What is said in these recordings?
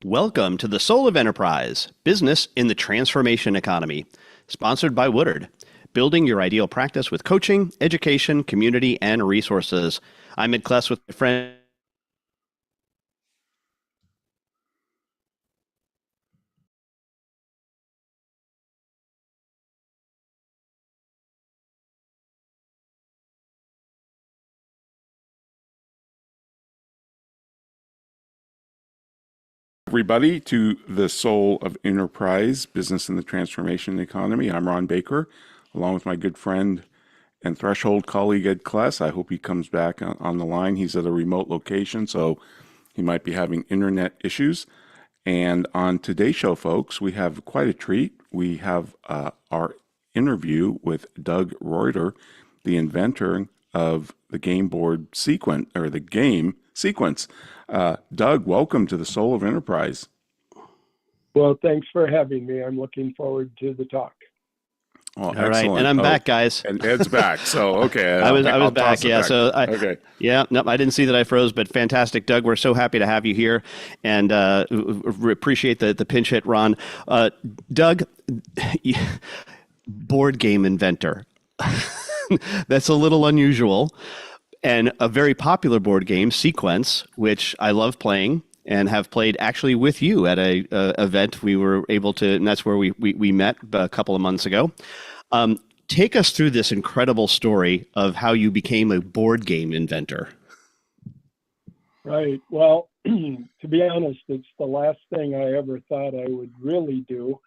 Welcome to the Soul of Enterprise, Business in the Transformation Economy, sponsored by Woodard, building your ideal practice with coaching, education, community, and resources. I'm Ed Kless with my friend everybody to the Soul of Enterprise, Business in the Transformation Economy. I'm Ron Baker, along with my good friend and threshold colleague Ed Kless. I hope he comes back on the line. He's at a remote location, so he might be having internet issues. And on today's show, folks, we have quite a treat. We have our interview with Doug Reuter, the inventor of the game board sequence, or the game sequence. Doug, welcome to the Soul of Enterprise. Well, thanks for having me. I'm looking forward to the talk. Oh, All excellent. right, and I'm back, guys. And Ed's back. So, okay. I was back. Yeah. So okay. Yeah. No, I didn't see that I froze, but fantastic, Doug. We're so happy to have you here, and appreciate the pinch hit, Ron. Doug, board game inventor. That's a little unusual, and a very popular board game, Sequence, which I love playing and have played actually with you at a event we were able to, and that's where we met a couple of months ago. Take us through this incredible story of how you became a board game inventor. Right. Well, to be honest, it's the last thing I ever thought I would really do.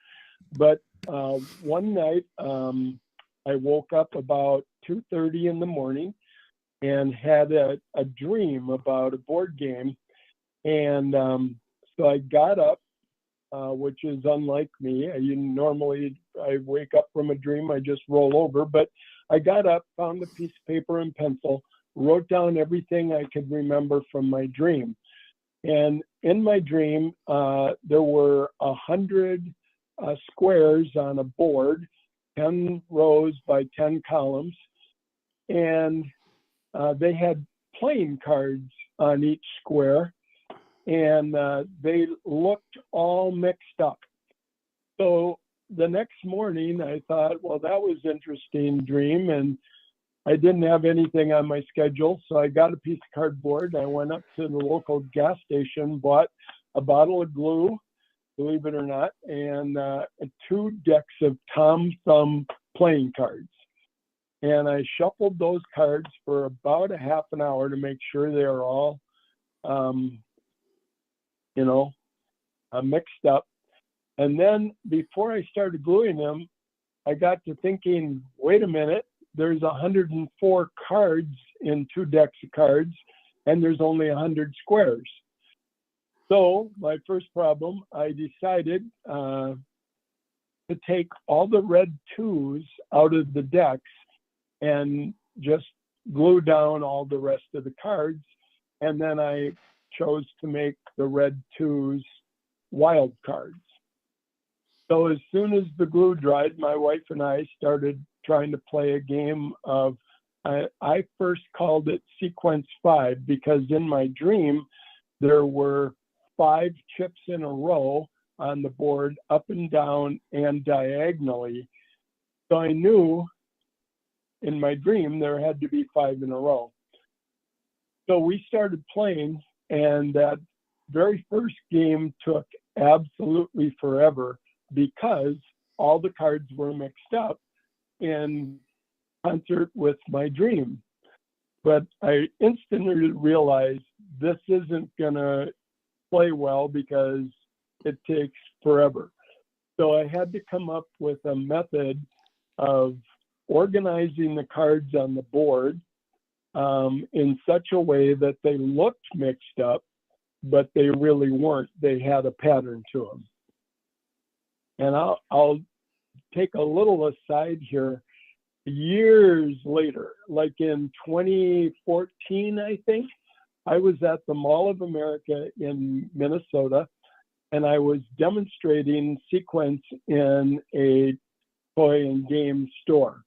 But one night, I woke up about 2:30 in the morning and had a dream about a board game. And so I got up, which is unlike me. I wake up from a dream, I just roll over. But I got up, found a piece of paper and pencil, wrote down everything I could remember from my dream. And in my dream, there were 100 squares on a board, 10 rows by 10 columns. And they had playing cards on each square. And they looked all mixed up. So the next morning I thought, well, that was an interesting dream, and I didn't have anything on my schedule, so I got a piece of cardboard. I went up to the local gas station, bought a bottle of glue, believe it or not, and 2 decks of Tom Thumb playing cards. And I shuffled those cards for about a half an hour to make sure they are all mixed up. And then before I started gluing them, I got to thinking, wait a minute, there's 104 cards in 2 decks of cards, and there's only 100 squares. So my first problem, I decided to take all the red 2s out of the decks and just glue down all the rest of the cards. And then I chose to make the red 2s wild cards. So as soon as the glue dried, my wife and I started trying to play a game of, I first called it Sequence 5, because in my dream, there were 5 chips in a row on the board, up and down and diagonally. So I knew in my dream there had to be 5 in a row. So we started playing, and that very first game took absolutely forever because all the cards were mixed up in concert with my dream. But I instantly realized this isn't going to play well because it takes forever. So I had to come up with a method of organizing the cards on the board in such a way that they looked mixed up, but they really weren't. They had a pattern to them. And I'll take a little aside here. Years later, like in 2014, I think, I was at the Mall of America in Minnesota, and I was demonstrating Sequence in a toy and game store.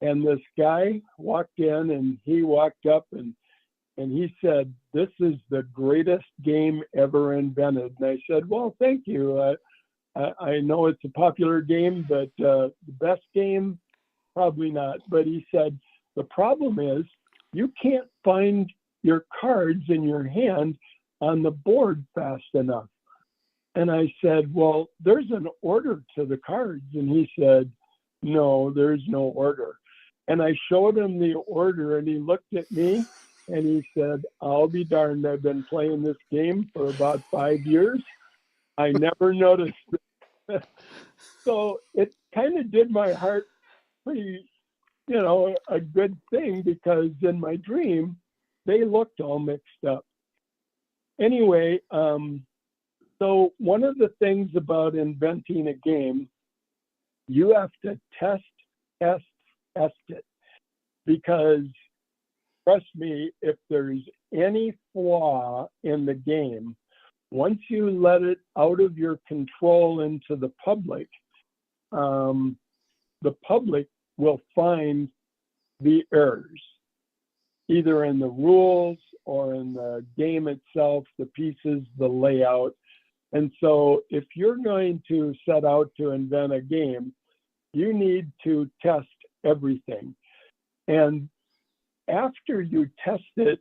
And this guy walked in, and he walked up and And he said, "This is the greatest game ever invented." And I said, "Well, thank you. I know it's a popular game, but the best game, probably not." But he said, "The problem is you can't find your cards in your hand on the board fast enough." And I said, "Well, there's an order to the cards." And he said, "No, there's no order." And I showed him the order, and he looked at me and he said, "I'll be darned. I've been playing this game for about 5 years. I never noticed it." So it kind of did my heart pretty, a good thing, because in my dream, they looked all mixed up. Anyway, so one of the things about inventing a game, you have to test it. Because trust me, if there's any flaw in the game, once you let it out of your control into the public will find the errors, either in the rules or in the game itself, the pieces, the layout. And so if you're going to set out to invent a game, you need to test everything. And after you test it,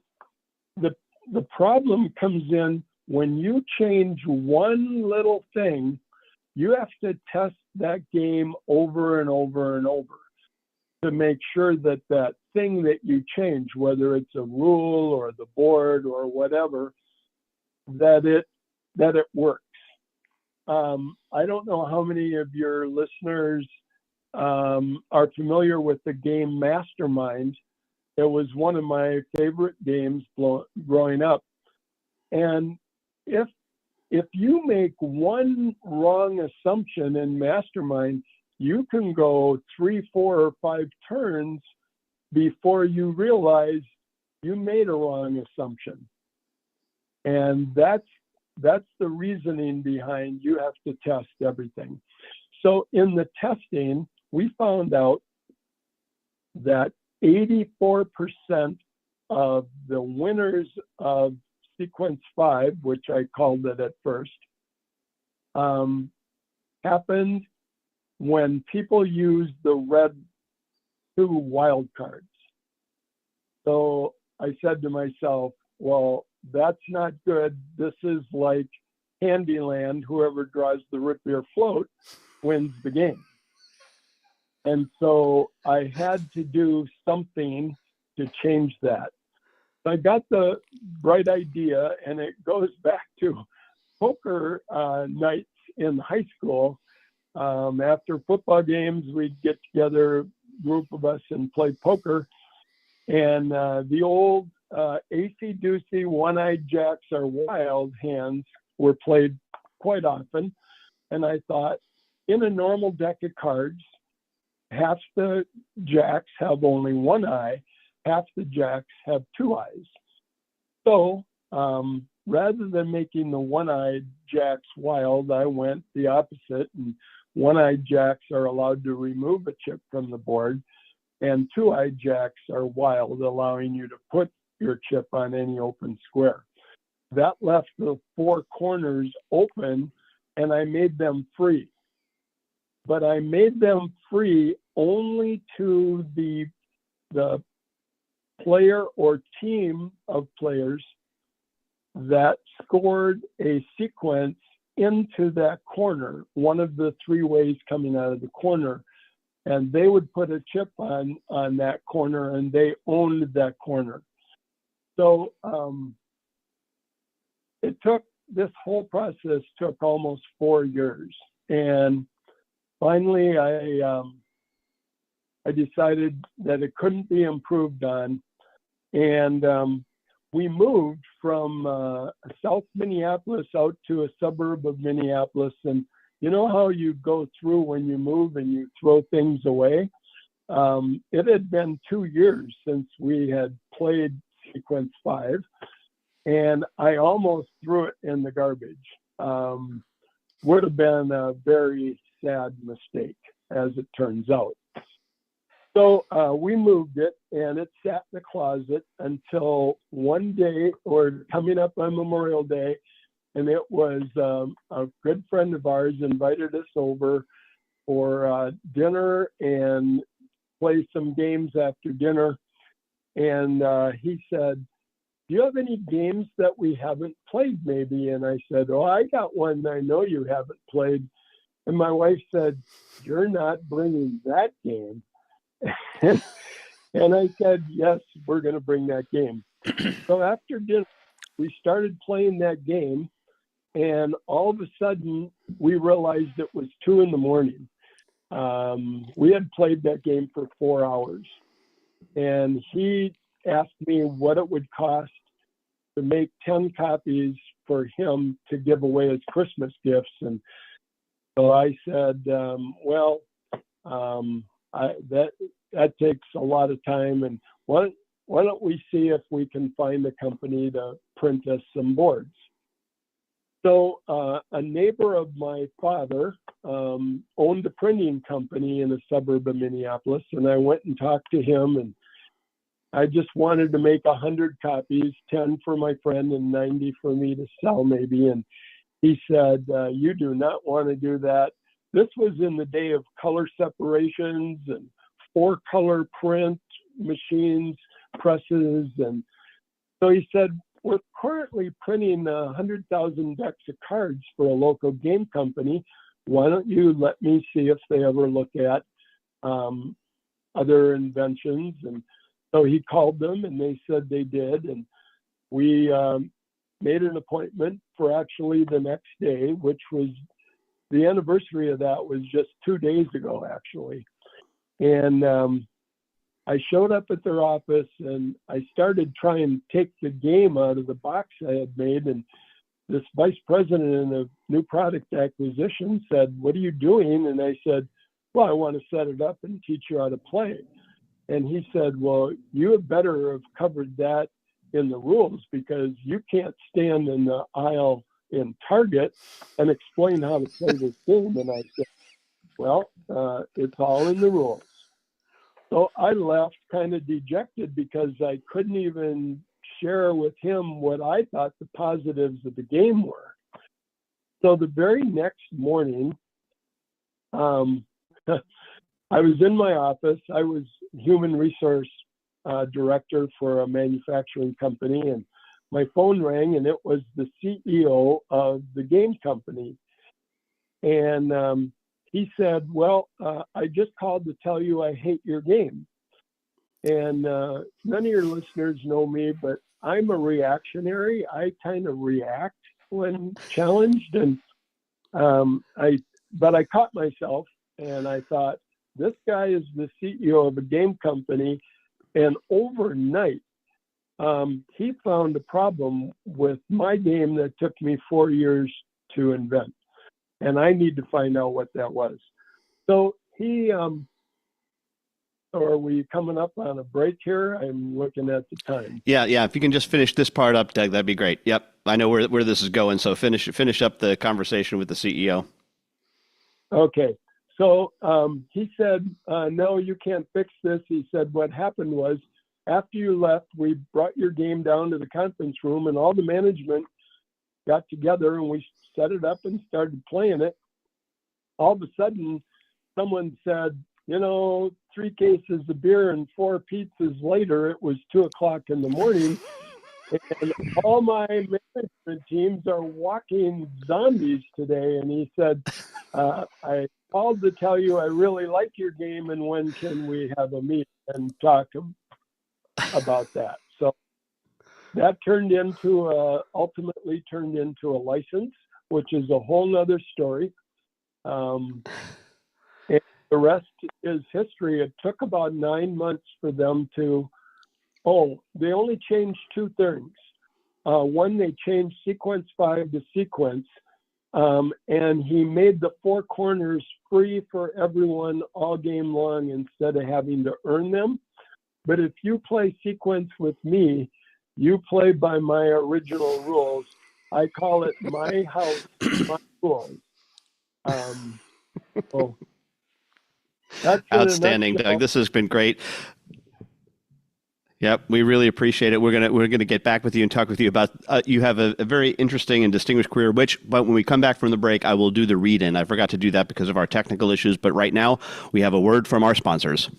the problem comes in when you change one little thing. You have to test that game over and over and over to make sure that that thing that you change, whether it's a rule or the board or whatever, that it works. I don't know how many of your listeners are familiar with the game Mastermind. It was one of my favorite games growing up. And if you make one wrong assumption in Mastermind, you can go 3, 4, or 5 turns before you realize you made a wrong assumption. And that's the reasoning behind you have to test everything. So in the testing, we found out that 84% of the winners of sequence 5, which I called it at first, happened when people used the red 2 wild cards. So I said to myself, well, that's not good. This is like Candyland. Whoever draws the root beer float wins the game. And so I had to do something to change that. So I got the bright idea, and it goes back to poker nights in high school. After football games, we'd get together, a group of us, and play poker. And the old AC-deucey, one-eyed jacks are wild hands were played quite often. And I thought, in a normal deck of cards, half the jacks have only one eye, half the jacks have 2 eyes. So rather than making the one-eyed jacks wild, I went the opposite, and one-eyed jacks are allowed to remove a chip from the board, and 2-eyed jacks are wild, allowing you to put your chip on any open square. That left the 4 corners open, and I made them free. But I made them free only to the player or team of players that scored a sequence into that corner, one of the 3 ways coming out of the corner. And they would put a chip on that corner, and they owned that corner. So this whole process took almost 4 years. And finally, I decided that it couldn't be improved on. And we moved from South Minneapolis out to a suburb of Minneapolis. And you know how you go through when you move and you throw things away? It had been 2 years since we had played sequence 5, and I almost threw it in the garbage. Would have been a very sad mistake, as it turns out. So we moved it, and it sat in the closet until one day, or coming up on Memorial Day, and it was a good friend of ours invited us over for dinner and play some games after dinner. And he said, "Do you have any games that we haven't played, maybe?" And I said, "Oh, I got one I know you haven't played." And my wife said, "You're not bringing that game." And I said, "Yes, we're going to bring that game." So after dinner, we started playing that game, and all of a sudden, we realized it was 2 a.m. We had played that game for 4 hours, and he asked me what it would cost to make 10 copies for him to give away as Christmas gifts. And so I said, well, that takes a lot of time, and why don't we see if we can find a company to print us some boards? So a neighbor of my father owned a printing company in a suburb of Minneapolis, and I went and talked to him, and I just wanted to make 100 copies, 10 for my friend and 90 for me to sell maybe. And he said, "You do not want to do that." This was in the day of color separations and 4-color print machines, presses. And so he said, "We're currently printing 100,000 decks of cards for a local game company. Why don't you let me see if they ever look at other inventions?" And so he called them, and they said they did. And we made an appointment for actually the next day, which was the anniversary of that was just 2 days ago, actually. And I showed up at their office, and I started trying to take the game out of the box I had made. And this vice president of new product acquisition said, "What are you doing?" And I said, "Well, I want to set it up and teach you how to play." And he said, "Well, you had better have covered that in the rules, because you can't stand in the aisle in Target and explain how to play this game." And I said, "Well, it's all in the rules." So I left kind of dejected, because I couldn't even share with him what I thought the positives of the game were. So the very next morning, I was in my office. I was human resource director for a manufacturing company, and my phone rang, and it was the CEO of the game company. And he said, "Well, I just called to tell you I hate your game." And none of your listeners know me, but I'm a reactionary. I kind of react when challenged. And but I caught myself, and I thought, this guy is the CEO of a game company, and overnight, he found a problem with my game that took me 4 years to invent. And I need to find out what that was. So are we coming up on a break here? I'm looking at the time. Yeah. If you can just finish this part up, Doug, that'd be great. Yep. I know where this is going. So finish up the conversation with the CEO. Okay. So he said, "No, you can't fix this." He said, "What happened was, after you left, we brought your game down to the conference room, and all the management got together, and we set it up and started playing it. All of a sudden, someone said, 3 cases of beer and 4 pizzas later, it was 2 o'clock in the morning, and all my management teams are walking zombies today." And he said, "I called to tell you I really like your game, and when can we have a meeting and talk about that?" So that ultimately turned into a license, which is a whole nother story. And the rest is history. It took about 9 months for them to, they only changed 2 things. One, they changed sequence 5 to sequence, and he made the 4 corners free for everyone all game long instead of having to earn them. But if you play sequence with me, you play by my original rules. I call it my house, my rules. So That's in a Outstanding, Doug. nutshell. This has been great. Yep, we really appreciate it. We're gonna get back with you and talk with you about. You have a very interesting and distinguished career. But when we come back from the break, I will do the read-in. I forgot to do that because of our technical issues. But right now, we have a word from our sponsors.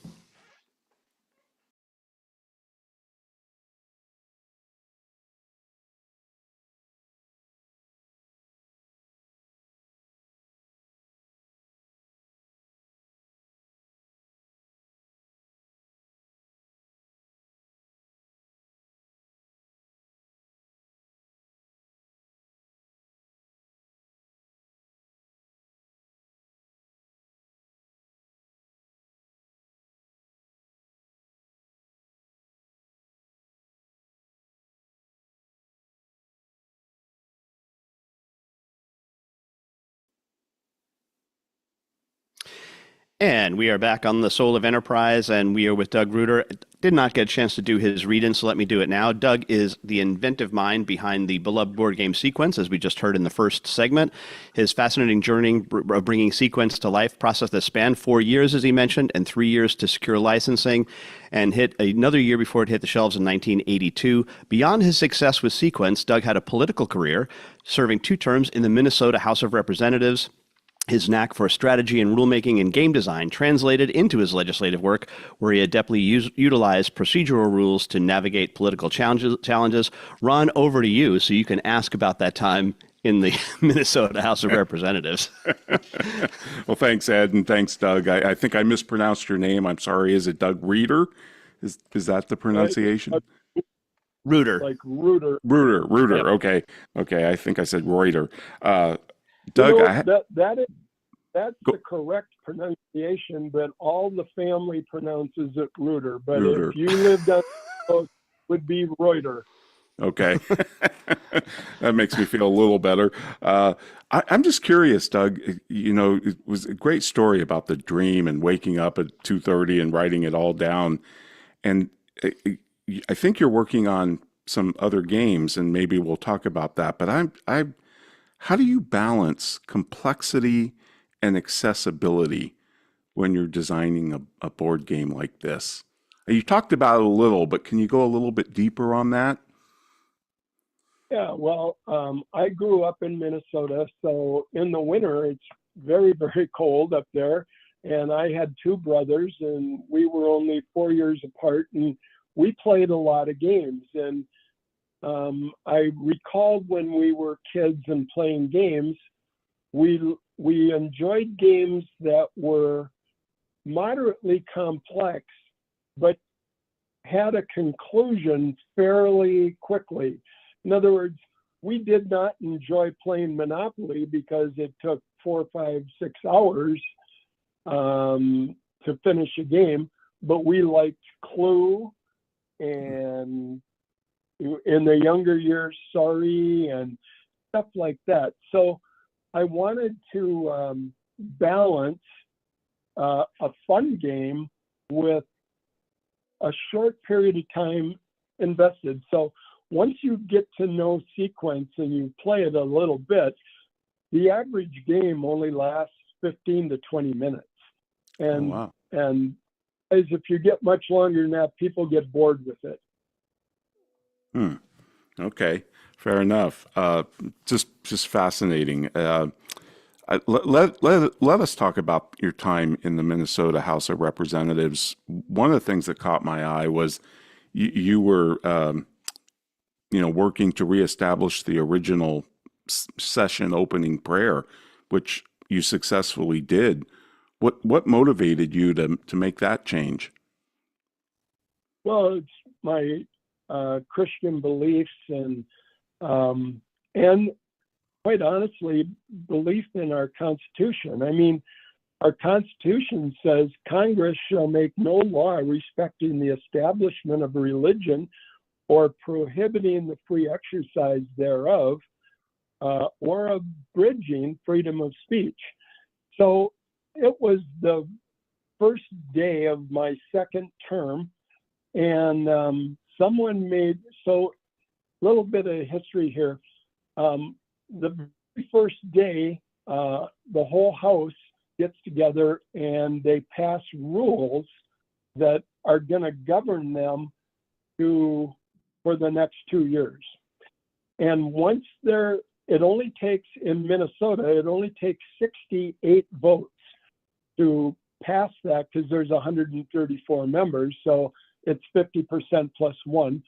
And we are back on the Soul of Enterprise, and we are with Doug Reuter. Did not get a chance to do his read-in, so let me do it now. Doug is the inventive mind behind the beloved board game Sequence, as we just heard in the first segment. His fascinating journey of bringing Sequence to life, process that spanned 4 years, as he mentioned, and 3 years to secure licensing, and hit another year before it hit the shelves in 1982. Beyond his success with Sequence, Doug had a political career, serving 2 terms in the Minnesota House of Representatives. His knack for strategy and rulemaking and game design translated into his legislative work, where he adeptly utilized procedural rules to navigate political challenges. Ron, over to you so you can ask about that time in the Minnesota House of Representatives. Well, thanks, Ed, and thanks, Doug. I think I mispronounced your name. I'm sorry. Is it Doug Reuter? Is that the pronunciation? Reuter. Like Reuter. Reuter. Yep. Okay. I think I said Reuter. You Doug, know, that's Go- the correct pronunciation, but all the family pronounces it Reuter. But Reuter. if you lived on the coast, it would be Reuter. Okay. That makes me feel a little better. I'm just curious, Doug. You know, it was a great story about the dream and waking up at 2:30 and writing it all down. And I think you're working on some other games, and maybe we'll talk about that. But how do you balance complexity and accessibility when you're designing a board game like this? You talked about it a little, but can you go a little bit deeper on that? Yeah, well, I grew up in Minnesota, so in the winter it's very, very cold up there. And I had 2 brothers, and we were only 4 years apart, and we played a lot of games. And I recalled when we were kids and playing games, we enjoyed games that were moderately complex, but had a conclusion fairly quickly. In other words, we did not enjoy playing Monopoly because it took 4, 5, 6 hours to finish a game, but we liked Clue and in the younger years, Sorry, and stuff like that. So I wanted to balance a fun game with a short period of time invested. So once you get to know Sequence and you play it a little bit, the average game only lasts 15 to 20 minutes. And, Oh, wow. and as if you get much longer than that, people get bored with it. Okay, fair enough. Just fascinating. Let us talk about your time in the Minnesota House of Representatives. One of the things that caught my eye was you were, working to reestablish the original session opening prayer, which you successfully did. What motivated you to make that change? Well, it's my Christian beliefs and quite honestly, belief in our Constitution. I mean, our Constitution says Congress shall make no law respecting the establishment of a religion or prohibiting the free exercise thereof or abridging freedom of speech. So it was the first day of my second term, and someone made, so a little bit of history here. The very first day, the whole House gets together and they pass rules that are going to govern them for the next 2 years. And once it only takes, in Minnesota, it only takes 68 votes to pass that, because there's 134 members, so it's 50% plus one,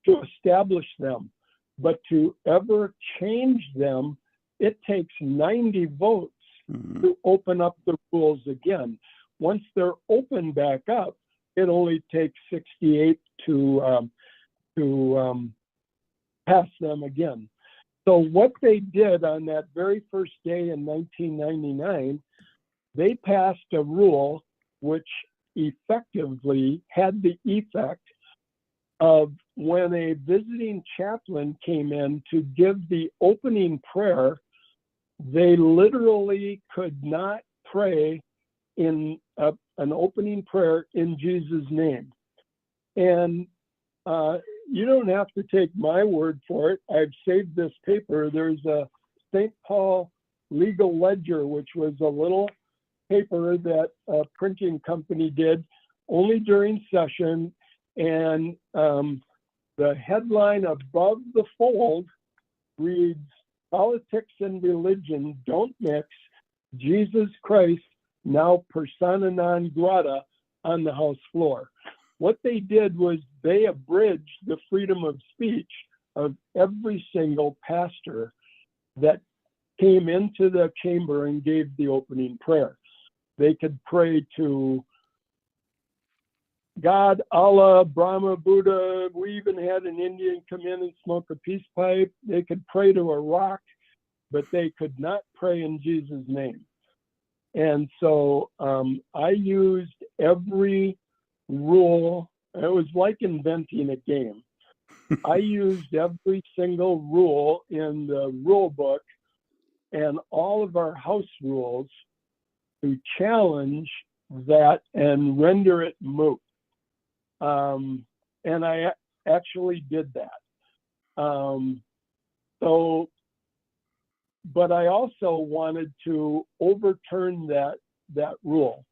to establish them. But to ever change them, it takes 90 votes to open up the rules again. Once they're opened back up, it only takes 68 to pass them again. So what they did on that very first day in 1999, they passed a rule which effectively had the effect of, when a visiting chaplain came in to give the opening prayer, they literally could not pray in an opening prayer in Jesus' name. And you don't have to take my word for it. I've saved this paper. There's a St. Paul Legal Ledger, which was a little paper that a printing company did only during session. And the headline above the fold reads, "Politics and religion don't mix. Jesus Christ now persona non grata on the House floor." What they did was they abridged the freedom of speech of every single pastor that came into the chamber and gave the opening prayer. They could pray to God, Allah, Brahma, Buddha. We even had an Indian come in and smoke a peace pipe. They could pray to a rock, but they could not pray in Jesus' name. And so I used every rule. It was like inventing a game. I used every single rule in the rule book and all of our house rules to challenge that and render it moot. And I actually did that. But I also wanted to overturn that rule.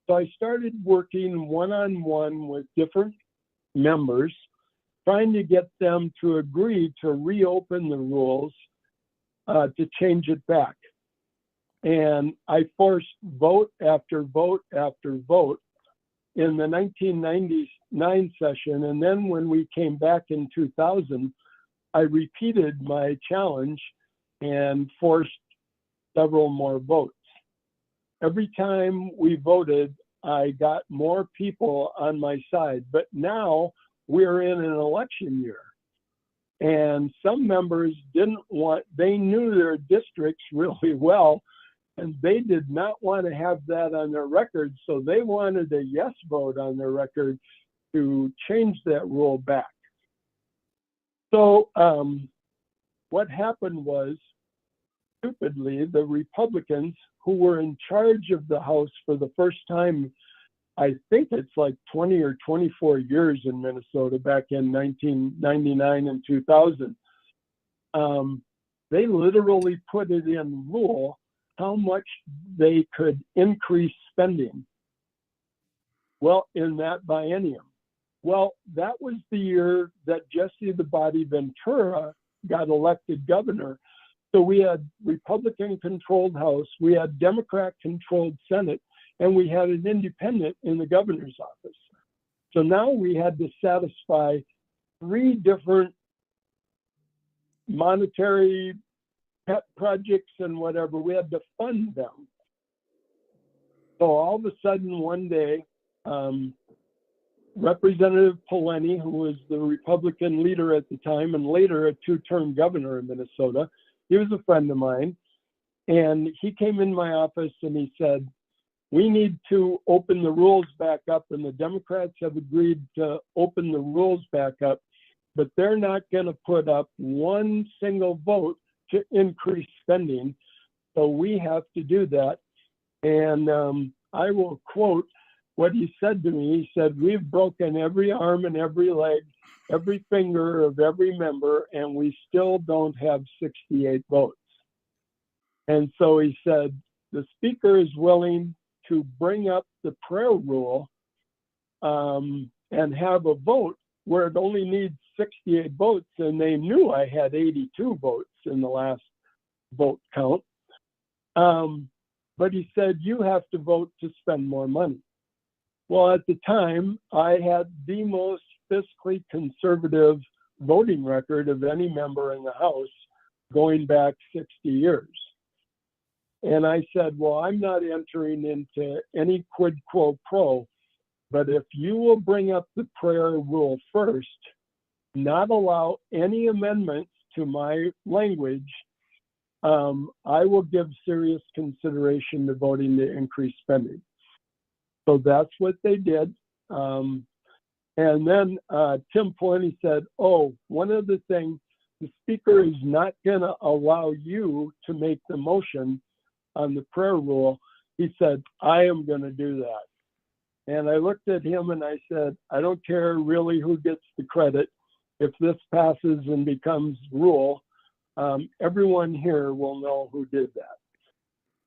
So I started working one-on-one with different members, trying to get them to agree to reopen the rules, to change it back. And I forced vote after vote after vote in the 1999 session. And then when we came back in 2000, I repeated my challenge and forced several more votes. Every time we voted, I got more people on my side. But now we're in an election year. And some members they knew their districts really well, and they did not want to have that on their record. So they wanted a yes vote on their record to change that rule back. So what happened was, stupidly, the Republicans, who were in charge of the House for the first time, I think it's like 20 or 24 years in Minnesota, back in 1999 and 2000, they literally put it in rule how much they could increase spending. Well, in that biennium. Well, that was the year that Jesse the Body Ventura got elected governor. So we had Republican-controlled House, we had Democrat-controlled Senate, and we had an independent in the governor's office. So now we had to satisfy 3 different monetary pet projects and whatever. We had to fund them. So all of a sudden, one day, Representative Poleni, who was the Republican leader at the time and later a 2-term governor in Minnesota, he was a friend of mine, and he came in my office and he said, "We need to open the rules back up, and the Democrats have agreed to open the rules back up, but they're not going to put up one single vote to increase spending. So we have to do that." And I will quote what he said to me. He said, "We've broken every arm and every leg, every finger of every member, and we still don't have 68 votes." And so he said, the speaker is willing to bring up the prayer rule and have a vote where it only needs 68 votes, and they knew I had 82 votes in the last vote count. But he said, you have to vote to spend more money. Well, at the time, I had the most fiscally conservative voting record of any member in the House going back 60 years. And I said, well, I'm not entering into any quid quo pro, but if you will bring up the prayer rule first, not allow any amendments to my language, I will give serious consideration to voting to increase spending. So that's what they did. And then Tim Pawlenty said, oh, one other thing, the speaker is not going to allow you to make the motion on the prayer rule. He said, I am going to do that. And I looked at him and I said, I don't care really who gets the credit. If this passes and becomes rule, everyone here will know who did that.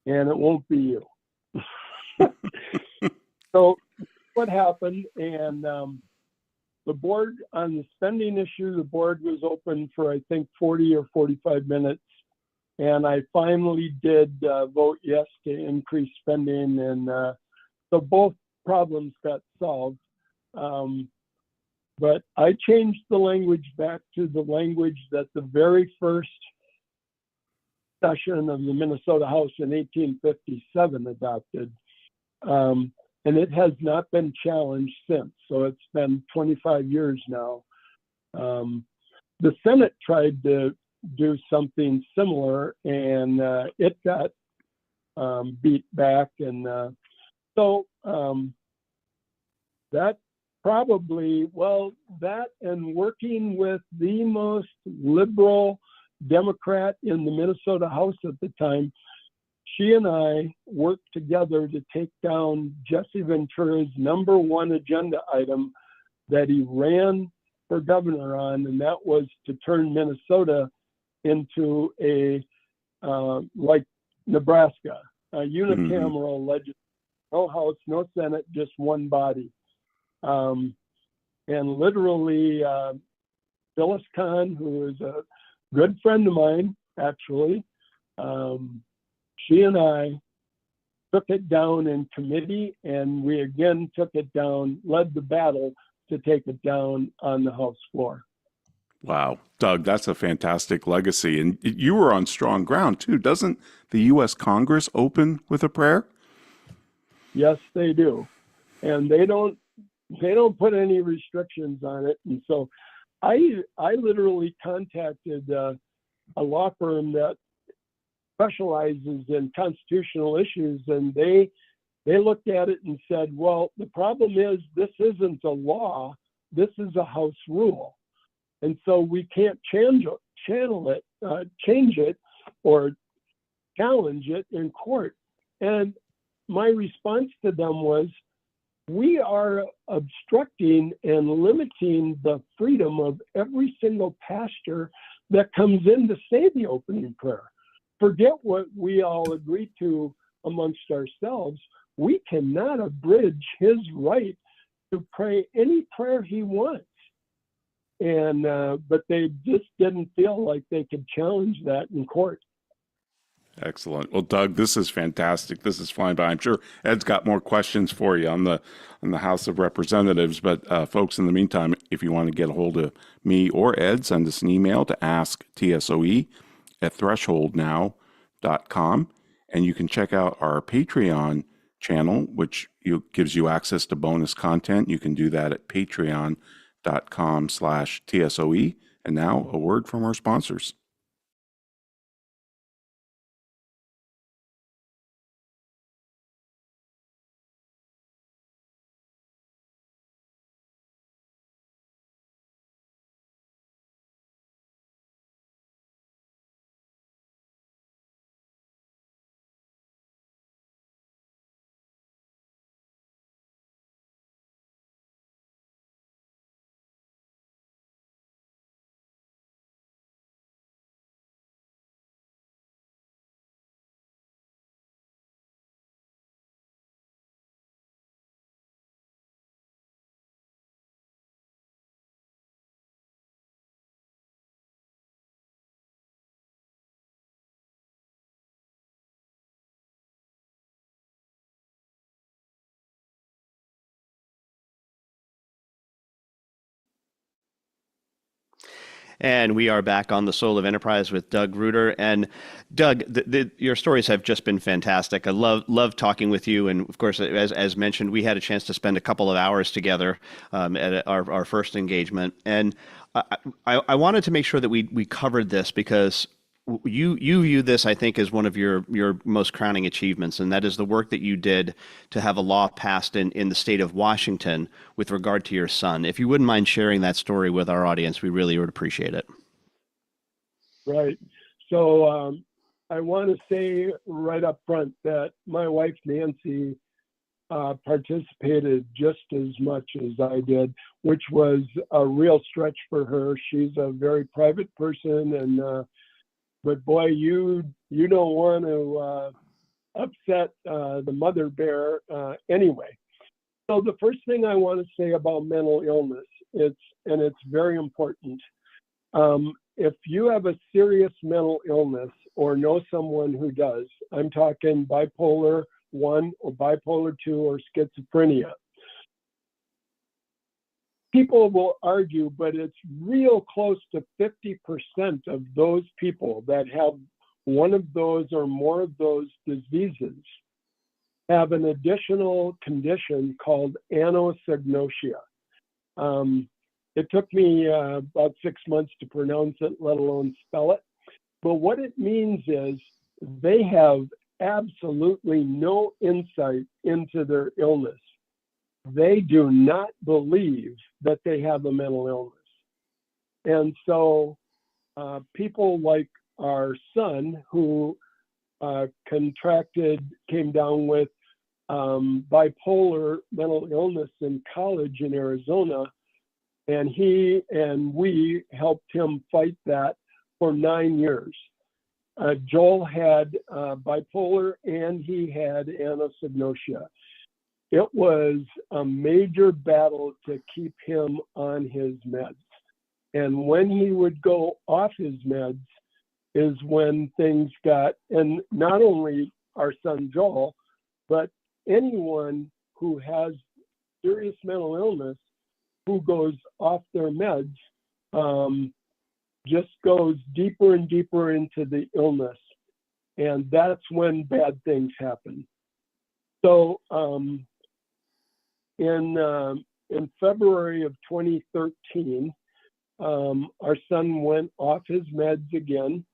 And it won't be you. So what happened, and the board, on the spending issue, the board was open for, I think, 40 or 45 minutes. And I finally did vote yes to increase spending. And so both problems got solved. But I changed the language back to the language that the very first session of the Minnesota House in 1857 adopted. And it has not been challenged since. So it's been 25 years now. The Senate tried to do something similar, and it got beat back. And so that probably, well, that and working with the most liberal Democrat in the Minnesota House at the time, she and I worked together to take down Jesse Ventura's #1 agenda item that he ran for governor on, and that was to turn Minnesota into a, like Nebraska, a unicameral legislature, no House, no Senate, just one body. And literally, Phyllis Kahn, who is a good friend of mine, actually, she and I took it down in committee, and we again took it down, led the battle to take it down on the House floor. Wow. Doug, that's a fantastic legacy. And you were on strong ground, too. Doesn't the U.S. Congress open with a prayer? Yes, they do. And they don't put any restrictions on it. And so I literally contacted a law firm that specializes in constitutional issues, and they looked at it and said, well, the problem is this isn't a law, this is a House rule. And so we can't change it or challenge it in court. And my response to them was, we are obstructing and limiting the freedom of every single pastor that comes in to say the opening prayer. Forget what we all agree to amongst ourselves. We cannot abridge his right to pray any prayer he wants. And but they just didn't feel like they could challenge that in court. Excellent. Well, Doug, this is fantastic. This is flying by. I'm sure Ed's got more questions for you on the House of Representatives. But folks, in the meantime, if you want to get a hold of me or Ed, send us an email to asktsoe@thresholdnow.com. And you can check out our Patreon channel, which gives you access to bonus content. You can do that at patreon.com/TSOE. And now a word from our sponsors. And we are back on The Soul of Enterprise with Doug Reuter. And Doug, your stories have just been fantastic. I love talking with you. And of course, as mentioned, we had a chance to spend a couple of hours together at our first engagement. And I wanted to make sure that we covered this because you view this, I think, as one of your most crowning achievements, and that is the work that you did to have a law passed in the state of Washington with regard to your son. If you wouldn't mind sharing that story with our audience, we really would appreciate it. Right. So I want to say right up front that my wife, Nancy, participated just as much as I did, which was a real stretch for her. She's a very private person, and but boy, you don't want to upset the mother bear anyway. So the first thing I want to say about mental illness, it's very important. If you have a serious mental illness or know someone who does, I'm talking bipolar 1 or bipolar 2 or schizophrenia. People will argue, but it's real close to 50% of those people that have one of those or more of those diseases have an additional condition called anosognosia. It took me about 6 months to pronounce it, let alone spell it. But what it means is they have absolutely no insight into their illness. They do not believe that they have a mental illness. And so people like our son who came down with bipolar mental illness in college in Arizona, and he and we helped him fight that for 9 years. Joel had bipolar and he had anosognosia. It was a major battle to keep him on his meds. And when he would go off his meds is when things got, and not only our son Joel, but anyone who has serious mental illness who goes off their meds just goes deeper and deeper into the illness. And that's when bad things happen. So in February of 2013, our son went off his meds again.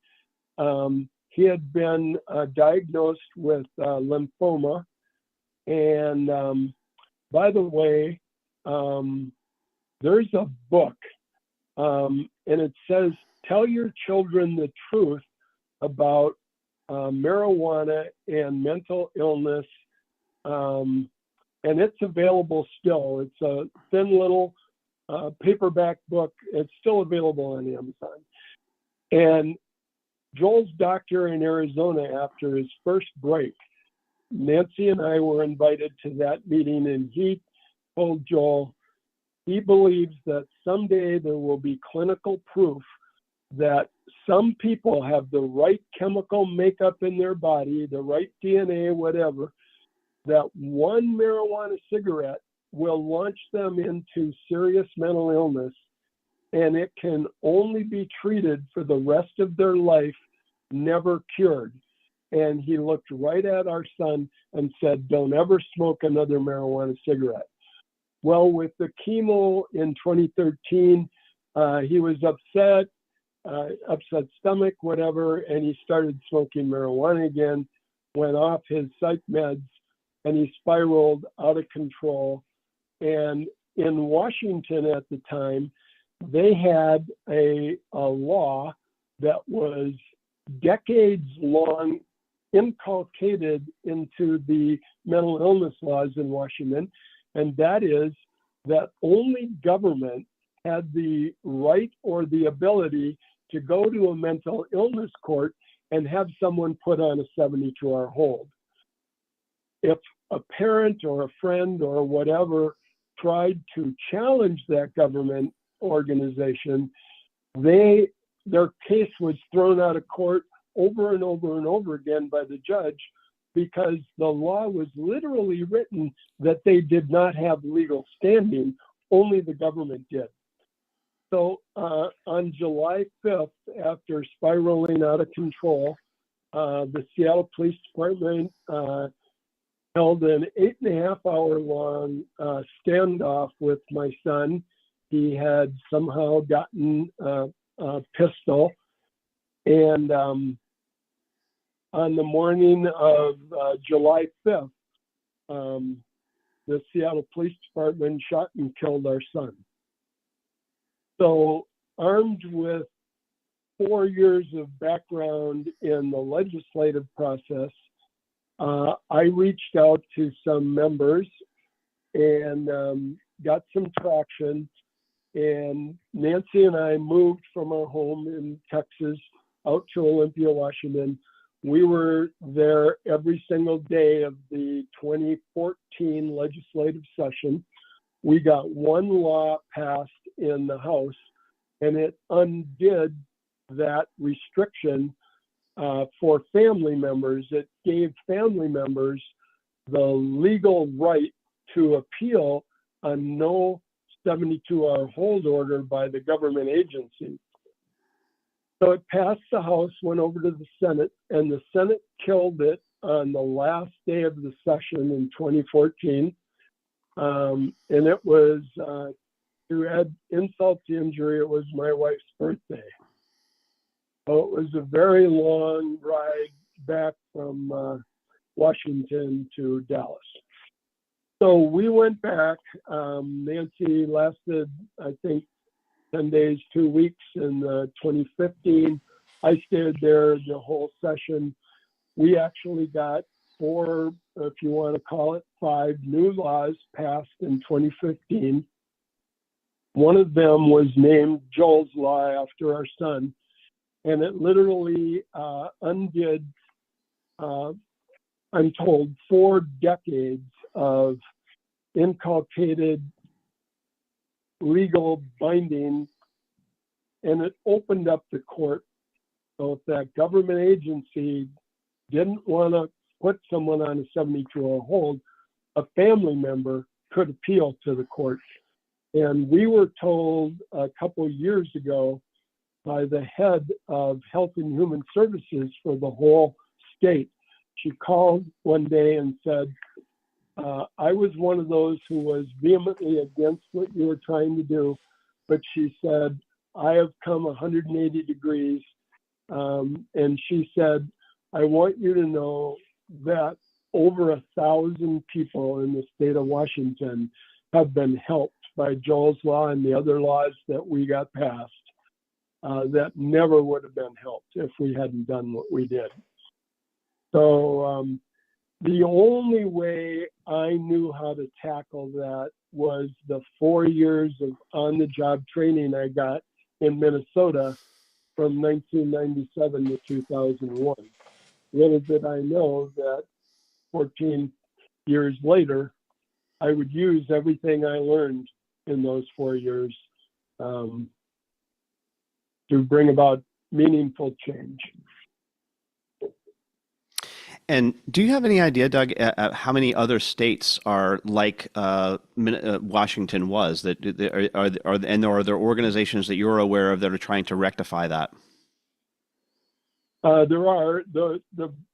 He had been diagnosed with lymphoma. And by the way, there's a book, and it says, "Tell your children the truth about marijuana and mental illness." And it's available still. It's a thin little paperback book. It's still available on Amazon. And Joel's doctor in Arizona, after his first break, Nancy and I were invited to that meeting, and he told Joel he believes that someday there will be clinical proof that some people have the right chemical makeup in their body, the right DNA, whatever, that one marijuana cigarette will launch them into serious mental illness, and it can only be treated for the rest of their life, never cured. And he looked right at our son and said, "Don't ever smoke another marijuana cigarette." Well, with the chemo in 2013, he was upset stomach, whatever, and he started smoking marijuana again, went off his psych meds, and he spiraled out of control. And in Washington at the time, they had a law that was decades long inculcated into the mental illness laws in Washington, and that is that only government had the right or the ability to go to a mental illness court and have someone put on a 72-hour hold. If a parent or a friend or whatever tried to challenge that government organization, their case was thrown out of court over and over and over again by the judge, because the law was literally written that they did not have legal standing, only the government did. So on July 5th, after spiraling out of control, the Seattle Police Department held an 8.5-hour long standoff with my son. He had somehow gotten a pistol, and on the morning of July 5th, the Seattle Police Department shot and killed our son. So, armed with 4 years of background in the legislative process, I reached out to some members and got some traction. And Nancy and I moved from our home in Texas out to Olympia, Washington. We were there every single day of the 2014 legislative session. We got one law passed in the House, and it undid that restriction for family members. It gave family members the legal right to appeal a no 72-hour hold order by the government agency. So it passed the House, went over to the Senate, and the Senate killed it on the last day of the session in 2014. And it was, to add insult to injury, it was my wife's birthday. So it was a very long ride back from Washington to Dallas. So we went back. Nancy lasted, I think, 10 days, 2 weeks in 2015. I stayed there the whole session. We actually got 4, if you want to call it 5, new laws passed in 2015. One of them was named Joel's Law after our son, and it literally undid, I'm told, 4 decades of inculcated legal binding, and it opened up the court. So if that government agency didn't want to put someone on a 72-hour hold, a family member could appeal to the court. And we were told a couple of years ago by the head of Health and Human Services for the whole state. She called one day and said, I was one of those who was vehemently against what you were trying to do, but she said, I have come 180 degrees. And she said, I want you to know that over 1,000 people in the state of Washington have been helped by Joel's Law and the other laws that we got passed that never would have been helped if we hadn't done what we did. So the only way I knew how to tackle that was the 4 years of on-the-job training I got in Minnesota from 1997 to 2001. Little did I know that 14 years later, I would use everything I learned in those 4 years to bring about meaningful change. And do you have any idea, Doug, how many other states are like Washington was? And are there organizations that you're aware of that are trying to rectify that? There are. The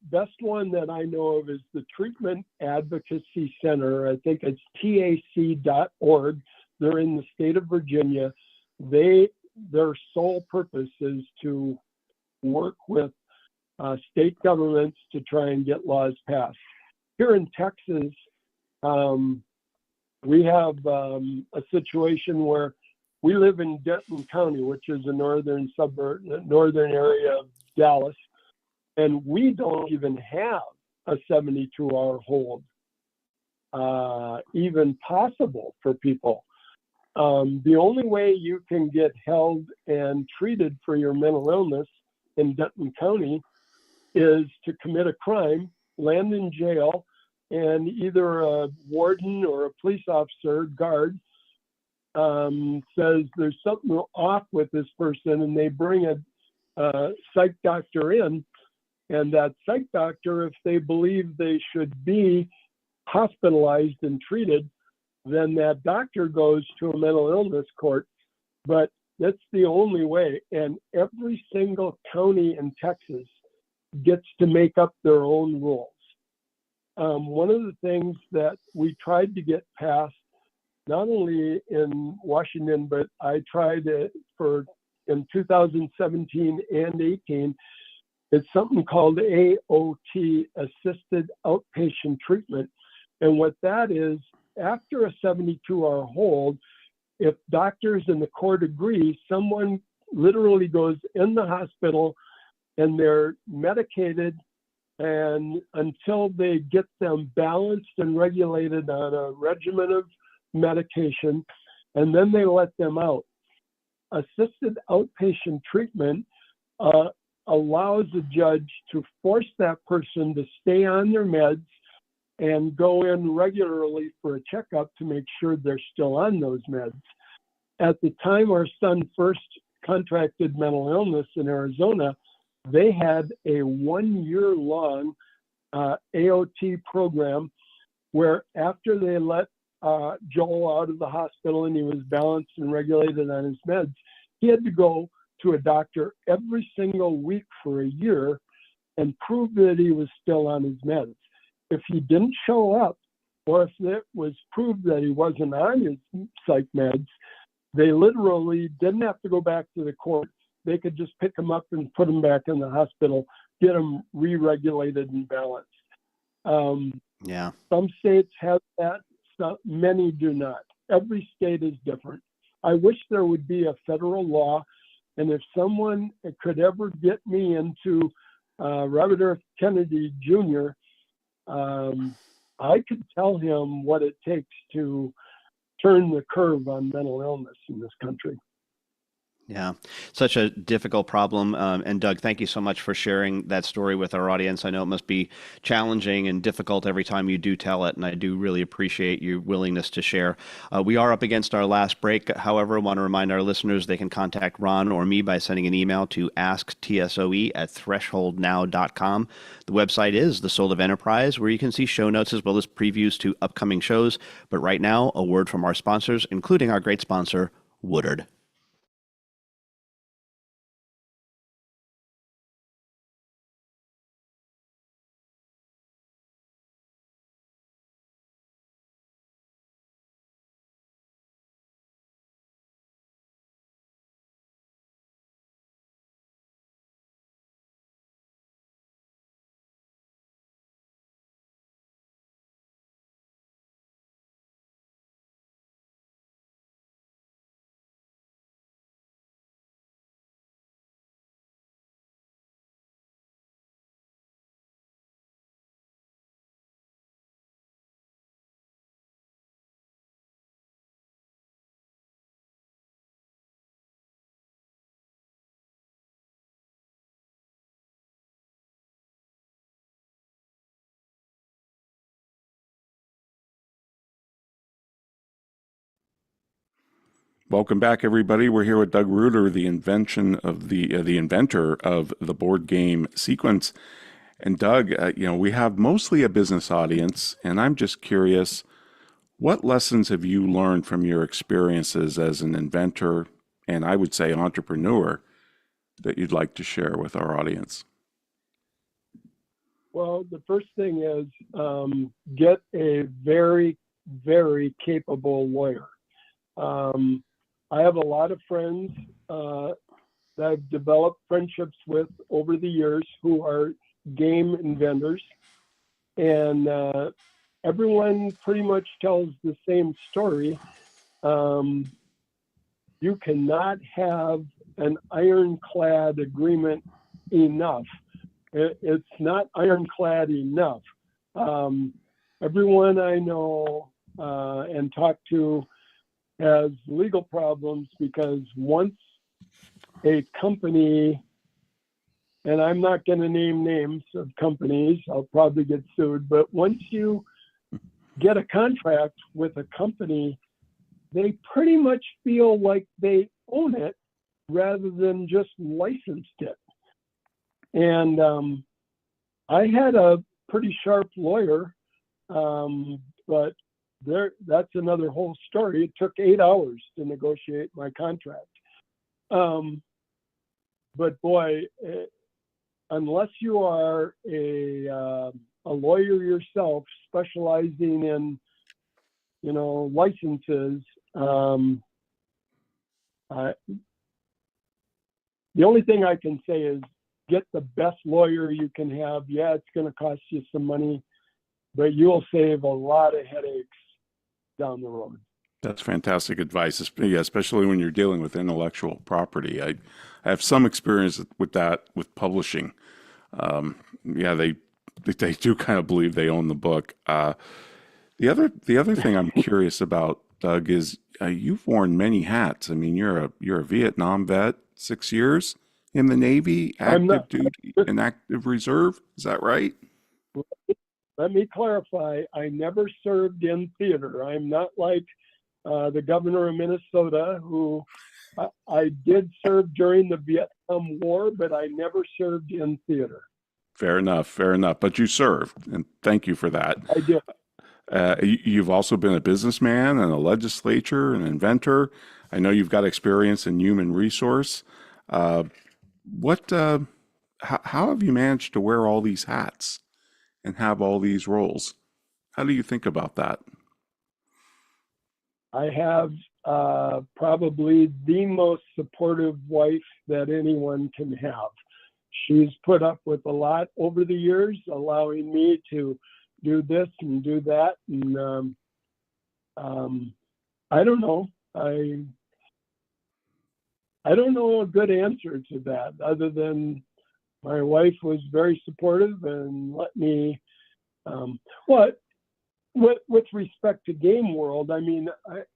best one that I know of is the Treatment Advocacy Center. I think it's tac.org. They're in the state of Virginia. Their sole purpose is to work with state governments to try and get laws passed. Here in Texas, we have a situation where we live in Denton County, which is a northern area of Dallas, and we don't even have a 72-hour hold even possible for people. The only way you can get held and treated for your mental illness in Denton County is to commit a crime, land in jail, and either a warden or a police officer, guard, says there's something off with this person, and they bring a psych doctor in, and that psych doctor, if they believe they should be hospitalized and treated, then that doctor goes to a mental illness court. But That's the only way. And every single county in Texas gets to make up their own rules. One of the things that we tried to get passed, not only in Washington, but I tried it in 2017 and 18, it's something called AOT, Assisted Outpatient Treatment. And what that is, after a 72-hour hold, if doctors and the court agree, someone literally goes in the hospital and they're medicated, and until they get them balanced and regulated on a regimen of medication, and then they let them out. Assisted outpatient treatment allows the judge to force that person to stay on their meds and go in regularly for a checkup to make sure they're still on those meds. At the time our son first contracted mental illness in Arizona, they had a 1-year-long AOT program where after they let Joel out of the hospital and he was balanced and regulated on his meds, he had to go to a doctor every single week for a year and prove that he was still on his meds. If he didn't show up, or if it was proved that he wasn't on his psych meds, they literally didn't have to go back to the court. They could just pick him up and put him back in the hospital, get him re-regulated and balanced. Some states have that, many do not. Every state is different. I wish there would be a federal law, and if someone could ever get me into Robert F. Kennedy Jr., I could tell him what it takes to turn the curve on mental illness in this country. Yeah, such a difficult problem. And Doug, thank you so much for sharing that story with our audience. I know it must be challenging and difficult every time you do tell it, and I do really appreciate your willingness to share. We are up against our last break. However, I want to remind our listeners they can contact Ron or me by sending an email to asktsoe@thresholdnow.com. The website is The Soul of Enterprise, where you can see show notes as well as previews to upcoming shows. But right now, a word from our sponsors, including our great sponsor, Woodard. Welcome back, everybody. We're here with Doug Reuter, the inventor of the board game Sequence. And Doug, we have mostly a business audience, and I'm just curious, what lessons have you learned from your experiences as an inventor and I would say entrepreneur that you'd like to share with our audience? Well, the first thing is get a very, very capable lawyer. I have a lot of friends that I've developed friendships with over the years who are game inventors, and everyone pretty much tells the same story. You cannot have an ironclad agreement enough. It's not ironclad enough. Everyone I know and talk to has legal problems because once a company, and I'm not going to name names of companies, I'll probably get sued, but once you get a contract with a company, they pretty much feel like they own it rather than just licensed it. And I had a pretty sharp lawyer, but that's another whole story. It took 8 hours to negotiate my contract. But boy, unless you are a lawyer yourself, specializing in, licenses, the only thing I can say is get the best lawyer you can have. Yeah, it's going to cost you some money, but you'll save a lot of headaches down the road. That's fantastic advice, yeah, especially when you're dealing with intellectual property. I have some experience with that with publishing. Yeah, they do kind of believe they own the book. The other thing I'm curious about, Doug, is you've worn many hats. I mean, you're a Vietnam vet, 6 years in the Navy, I'm active not. duty and active reserve. Is that right? Let me clarify. I never served in theater. I'm not like the governor of Minnesota, who I did serve during the Vietnam War, but I never served in theater. Fair enough, fair enough. But you served, and thank you for that. I did. You've also been a businessman and a legislator, an inventor. I know you've got experience in human resource. What? How have you managed to wear all these hats and have all these roles? How do you think about that? I have probably the most supportive wife that anyone can have. She's put up with a lot over the years, allowing me to do this and do that. And I don't know. I don't know a good answer to that, other than my wife was very supportive and let me. With respect to game world, I mean,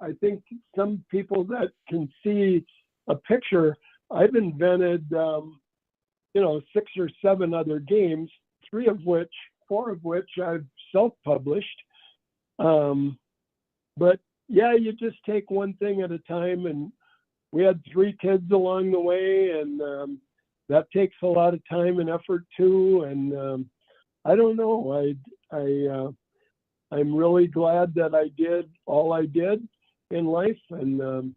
I think some people that can see a picture, I've invented, 6 or 7 other games, 4 of which I've self-published. But yeah, you just take one thing at a time, and we had 3 kids along the way, and that takes a lot of time and effort too. And I don't know. I'm really glad that I did all I did in life, and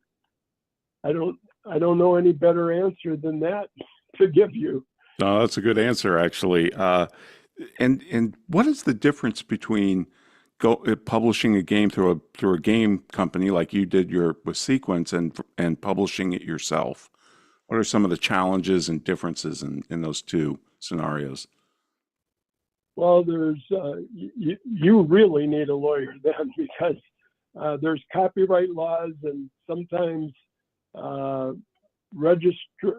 I don't know any better answer than that to give you. No, that's a good answer, actually. And what is the difference between publishing a game through a game company like you did with Sequence and publishing it yourself? What are some of the challenges and differences in those two scenarios? Well, there's you really need a lawyer then, because there's copyright laws, and sometimes registering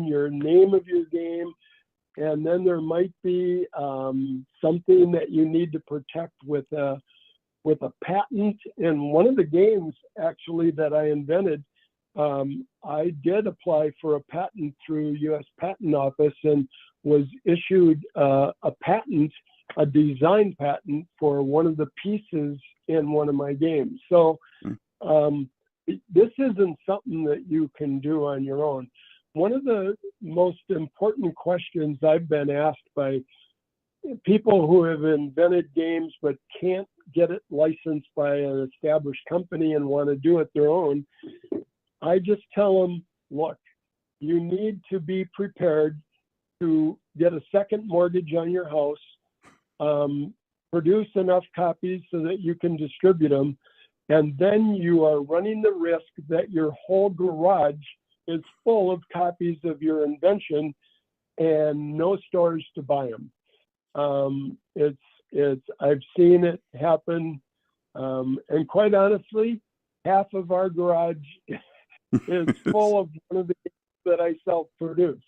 your name of your game, and then there might be something that you need to protect with a patent. And one of the games actually that I invented, I did apply for a patent through U.S. Patent Office and was issued a patent, a design patent for one of the pieces in one of my games. So this isn't something that you can do on your own. One of the most important questions I've been asked by people who have invented games but can't get it licensed by an established company and want to do it their own, I just tell them, look, you need to be prepared to get a second mortgage on your house, produce enough copies so that you can distribute them, and then you are running the risk that your whole garage is full of copies of your invention and no stores to buy them. I've seen it happen, and quite honestly, half of our garage is full of one of the games that I self-produced.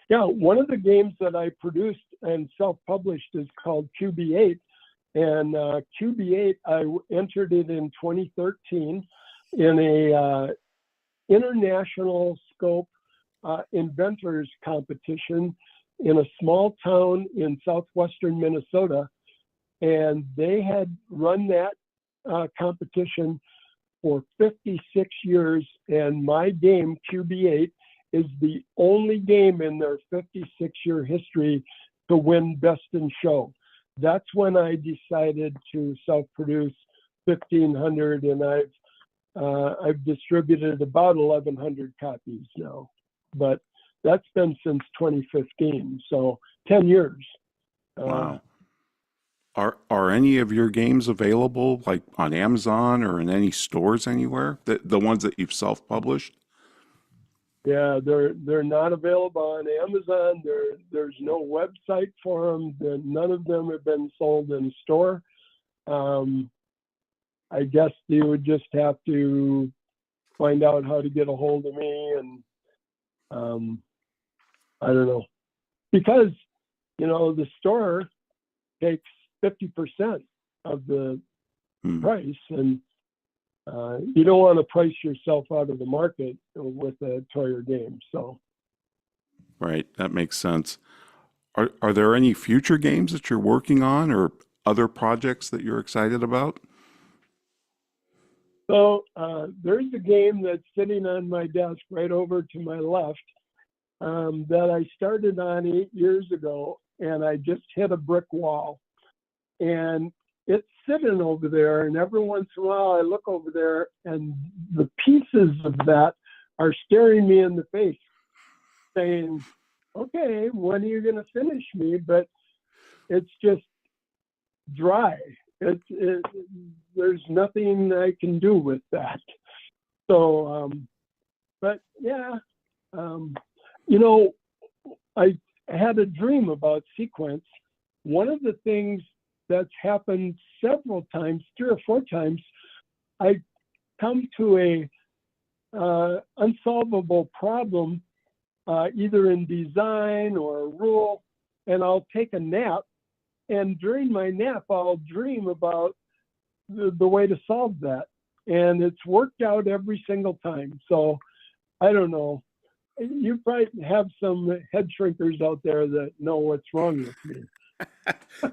Yeah, one of the games that I produced and self-published is called QB8. And QB8, I entered it in 2013 in a international scope inventors competition in a small town in southwestern Minnesota. And they had run that competition for 56 years. And my game, QB8, is the only game in their 56-year history to win Best in Show. That's when I decided to self-produce 1,500, and I've distributed about 1,100 copies now. But that's been since 2015, so 10 years. Wow. Are any of your games available like on Amazon or in any stores anywhere? The ones that you've self-published? Yeah, they're not available on Amazon. There's no website for them. None of them have been sold in store. I guess you would just have to find out how to get a hold of me, and I don't know, because the store takes 50% of the price, and you don't want to price yourself out of the market with a toy or game. So, Right, that makes sense. Are there any future games that you're working on or other projects that you're excited about? So there's a game that's sitting on my desk right over to my left that I started on 8 years ago, and I just hit a brick wall. And it's sitting over there, and every once in a while I look over there, and the pieces of that are staring me in the face, saying, okay, when are you going to finish me? But it's just dry. There's nothing I can do with that. So, but yeah, I had a dream about sequence. One of the things that's happened several times, 3 or 4 times, I come to a unsolvable problem, either in design or a rule, and I'll take a nap. And during my nap, I'll dream about the way to solve that. And it's worked out every single time. So I don't know. You probably have some head shrinkers out there that know what's wrong with me.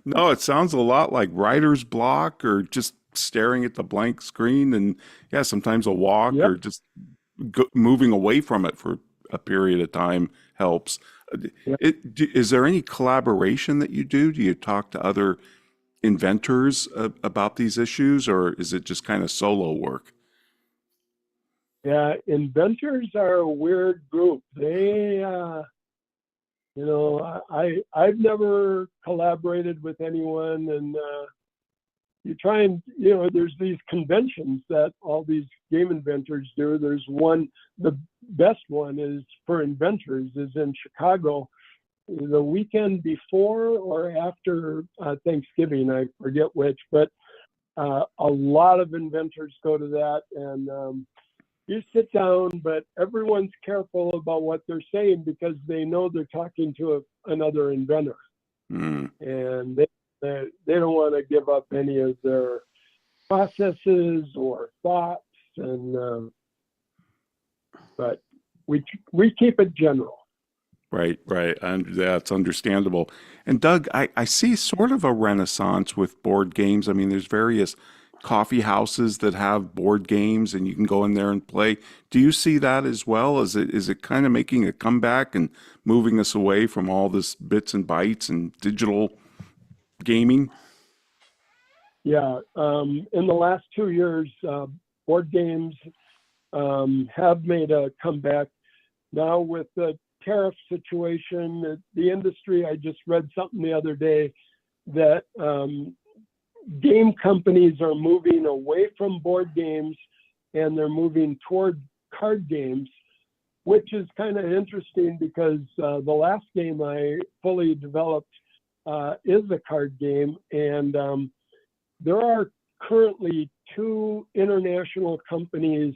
No, it sounds a lot like writer's block or just staring at the blank screen, and yeah, sometimes a walk or just moving away from it for a period of time helps. Yep. Is there any collaboration that you do? Do you talk to other inventors about these issues, or is it just kind of solo work? Yeah, inventors are a weird group. They, I've never collaborated with anyone, and you try and, there's these conventions that all these game inventors do. There's one, the best one is for inventors, is in Chicago, the weekend before or after Thanksgiving, I forget which, but a lot of inventors go to that, and you sit down, but everyone's careful about what they're saying because they know they're talking to another inventor, and they don't want to give up any of their processes or thoughts, and but we keep it general. Right, and that's understandable. And Doug, I see sort of a renaissance with board games. I mean, there's various coffee houses that have board games, and you can go in there and play. Do you see that as well? Is it kind of making a comeback and moving us away from all this bits and bytes and digital gaming? Yeah, in the last 2 years, board games have made a comeback. Now with the tariff situation, the industry, I just read something the other day that game companies are moving away from board games and they're moving toward card games, which is kind of interesting because the last game I fully developed is a card game, and there are currently 2 international companies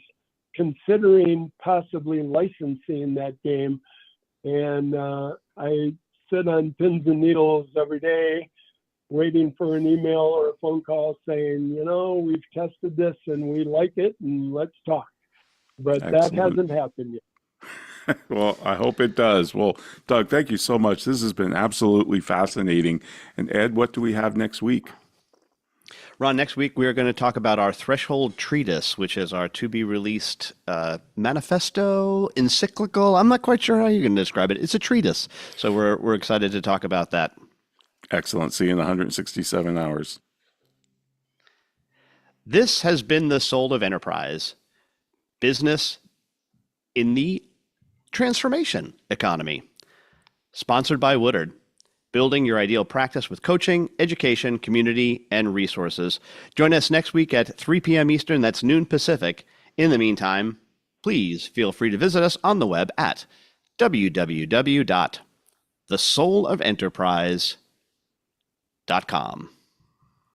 considering possibly licensing that game. And I sit on pins and needles every day waiting for an email or a phone call saying, we've tested this and we like it and let's talk. But Excellent. That hasn't happened yet. Well, I hope it does. Well, Doug, thank you so much. This has been absolutely fascinating. And Ed, what do we have next week? Ron, next week we are going to talk about our Threshold Treatise, which is our to-be-released manifesto, encyclical. I'm not quite sure how you're going to describe it. It's a treatise, so we're excited to talk about that. Excellent. See you in 167 hours. This has been The Soul of Enterprise, business in the transformation economy, sponsored by Woodard. Building your ideal practice with coaching, education, community, and resources. Join us next week at 3 p.m. Eastern, that's noon Pacific. In the meantime, please feel free to visit us on the web at www.thesoulofenterprise.com.